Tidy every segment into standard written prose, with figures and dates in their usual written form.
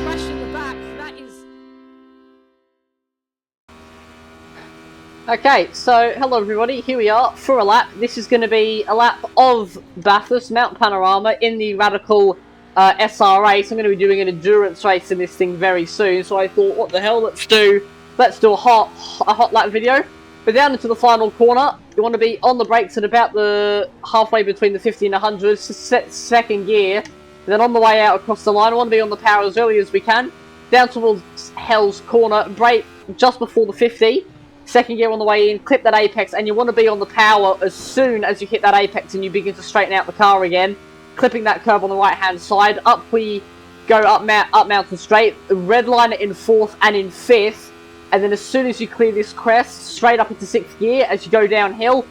Crashing the back, that is... Okay, so hello everybody, here we are for a lap. This is going to be a lap of Bathurst Mountain Panorama in the Radical SR8. I'm going to be doing an endurance race in this thing very soon, so I thought, what the hell, let's do a hot lap video. We're down into the final corner. You want to be on the brakes at about the halfway between the 50 and 100, set second gear. Then on the way out across the line, I want to be on the power as early as we can. Down towards Hell's Corner, brake just before the 50. Second gear on the way in, clip that apex, and you want to be on the power as soon as you hit that apex and you begin to straighten out the car again. Clipping that curb on the right hand side. Up we go, up mountain straight. Red line in fourth and in fifth. And then as soon as you clear this crest, straight up into sixth gear as you go downhill.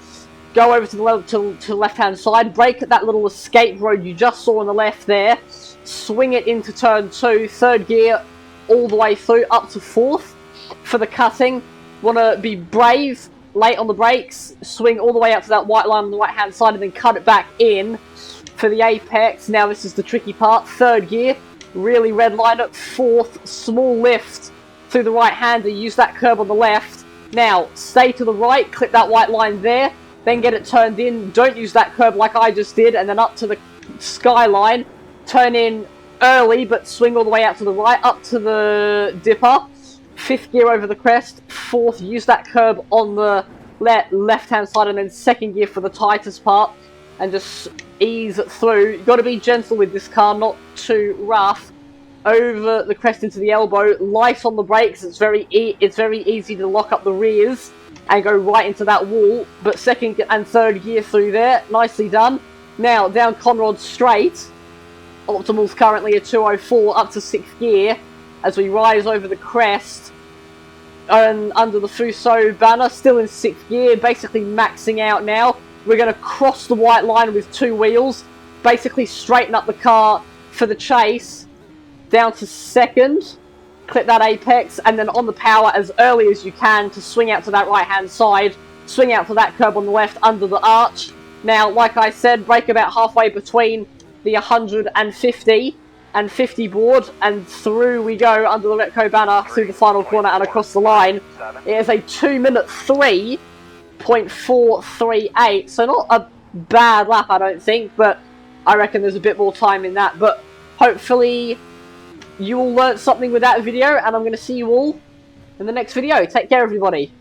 Go over to the left hand side. Brake at that little escape road you just saw on the left there. Swing it into turn 2, third gear all the way through up to fourth for the cutting. Want to be brave, late on the brakes, swing all the way out to that white line on the right hand side and then cut it back in for the apex. Now this is the tricky part. Third gear, really red line at fourth, small lift through the right hander, use that curb on the left. Now stay to the right, clip that white line there, then get it turned in. Don't use that curb like I just did, and then up to the skyline, turn in early but swing all the way out to the right, up to the dipper. Fifth gear over the crest, fourth, use that curb on the left hand side, and then second gear for the tightest part and just ease through. You've got to be gentle with this car, not too rough. Over the crest into the elbow, light on the brakes. It's very easy to lock up the rears and go right into that wall, but second and third gear through there, nicely done. Now down Conrod straight, optimal's currently a 204 up to sixth gear as we rise over the crest and under the Fuso banner, still in sixth gear, basically maxing out now. We're going to cross the white line with two wheels, basically straighten up the car for the chase. Down to second, clip that apex, and then on the power as early as you can to swing out to that right hand side, swing out for that curb on the left under the arch. Now, like I said, brake about halfway between the 150 and 50 board, and through we go under the Retco banner through the final corner and across the line. It is a 2-minute 3.438, so not a bad lap I don't think, but I reckon there's a bit more time in that. But hopefully you all learnt something with that video, and I'm going to see you all in the next video. Take care, everybody.